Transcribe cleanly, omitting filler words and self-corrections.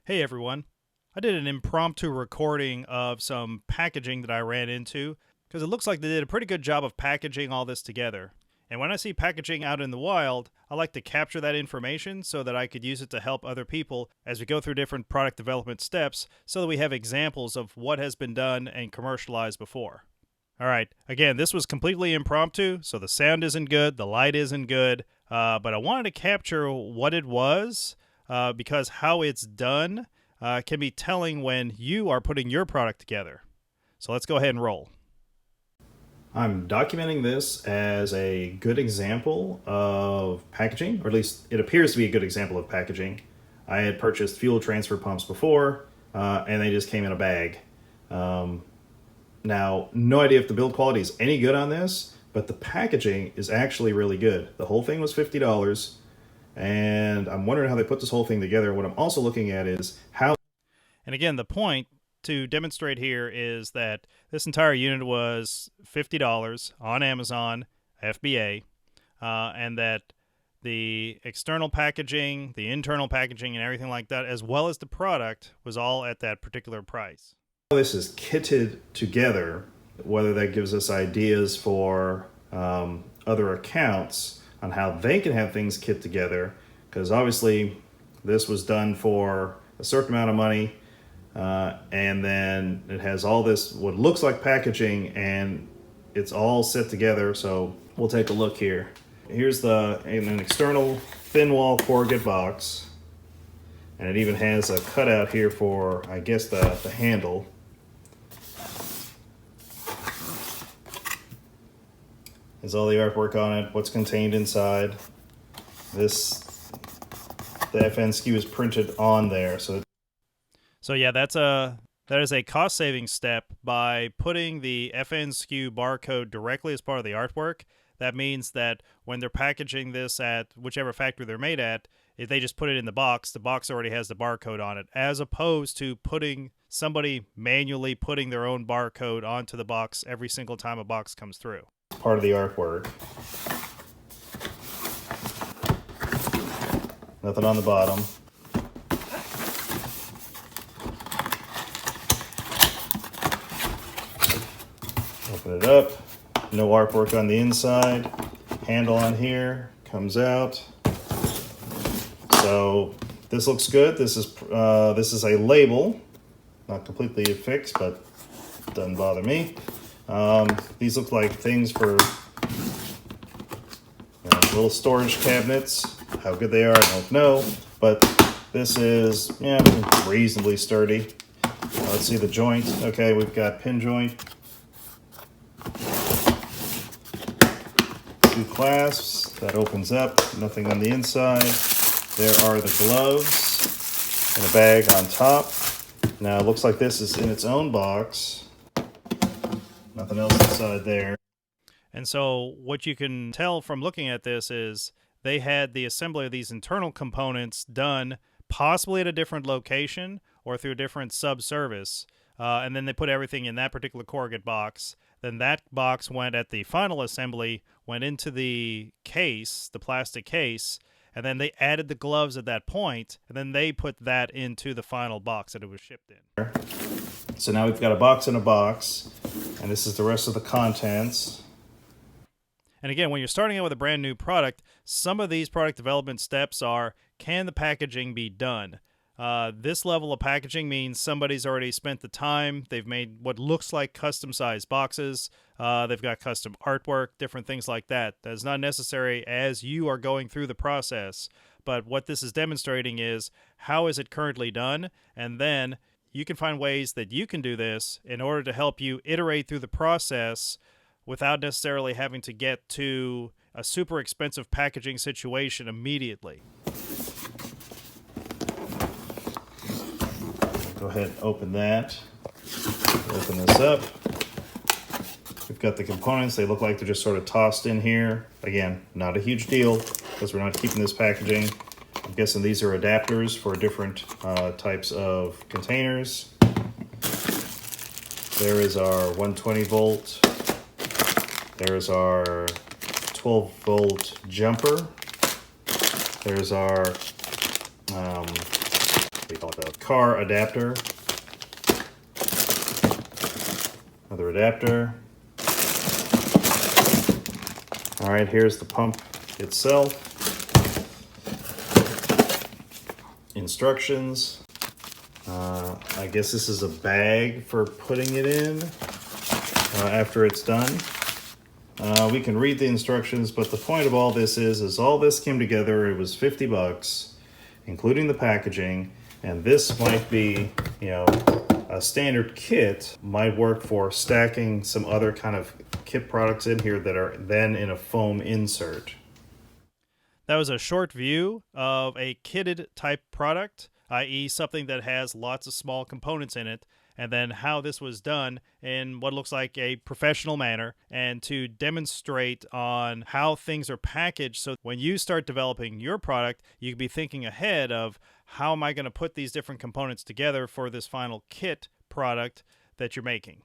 Hey everyone. I did an impromptu recording of some packaging that I ran into because it looks like they did a pretty good job of packaging all this together. And when I see packaging out in the wild, I like to capture that information so that I could use it to help other people as we go through different product development steps so that we have examples of what has been done and commercialized before. All right, again, this was completely impromptu, so the sound isn't good, the light isn't good, but I wanted to capture what it was because how it's done can be telling when you are putting your product together. So let's go ahead and roll. I'm documenting this as a good example of packaging, or at least it appears to be a good example of packaging. I had purchased fuel transfer pumps before, and they just came in a bag. Now, no idea if the build quality is any good on this, but the packaging is actually really good. The whole thing was $50, and I'm wondering how they put this whole thing together. What I'm also looking at is how... And again, the point to demonstrate here is that this entire unit was $50 on Amazon, FBA, and that the external packaging, the internal packaging, and everything like that, as well as the product, was all at that particular price. This is kitted together, whether that gives us ideas for other accounts on how they can have things kit together, because obviously this was done for a certain amount of money, and then it has all this what looks like packaging, and it's all set together. So we'll take a look here. Here's an external thin wall corrugate box, and it even has a cutout here for, I guess, the handle. There's all the artwork on it, what's contained inside. The FN SKU is printed on there. So yeah, that is a cost saving step by putting the FN SKU barcode directly as part of the artwork. That means that when they're packaging this at whichever factory they're made at, if they just put it in the box already has the barcode on it, as opposed to somebody manually putting their own barcode onto the box every single time a box comes through. Part of the artwork. Nothing on the bottom. Open it up. No artwork on the inside. Handle on here comes out. So this looks good. This is a label, not completely fixed, but doesn't bother me. These look like things for little storage cabinets. How good they are, I don't know, but this is reasonably sturdy. Let's see the joint. Okay, we've got pin joint, 2 clasps that opens up. Nothing on the inside. There are the gloves and a bag on top. Now it looks like this is in its own box. Nothing else inside there. And so what you can tell from looking at this is they had the assembly of these internal components done possibly at a different location or through a different sub-service, and then they put everything in that particular corrugate box. Then that box went at the final assembly, went into the case, the plastic case, and then they added the gloves at that point, and then they put that into the final box that it was shipped in. So now we've got a box in a box, and this is the rest of the contents. And again, when you're starting out with a brand new product, some of these product development steps are, can the packaging be done? This level of packaging means somebody's already spent the time. They've made what looks like custom-sized boxes. They've got custom artwork, different things like that. That is not necessary as you are going through the process. But what this is demonstrating is how is it currently done, and then you can find ways that you can do this in order to help you iterate through the process without necessarily having to get to a super expensive packaging situation immediately. Go ahead and open that. Open this up. We've got the components. They look like they're just sort of tossed in here. Again, not a huge deal because we're not keeping this packaging. I'm guessing these are adapters for different types of containers. There is our 120 volt. There's our 12 volt jumper. There's our we call it a car adapter. Another adapter. All right, here's the pump itself. Instructions. I guess this is a bag for putting it in after it's done. We can read the instructions, but the point of all this is all this came together. It was $50, including the packaging, and this might be, a standard kit, might work for stacking some other kind of kit products in here that are then in a foam insert. That was a short view of a kitted type product, i.e. something that has lots of small components in it, and then how this was done in what looks like a professional manner, and to demonstrate on how things are packaged so when you start developing your product, you can be thinking ahead of how am I going to put these different components together for this final kit product that you're making.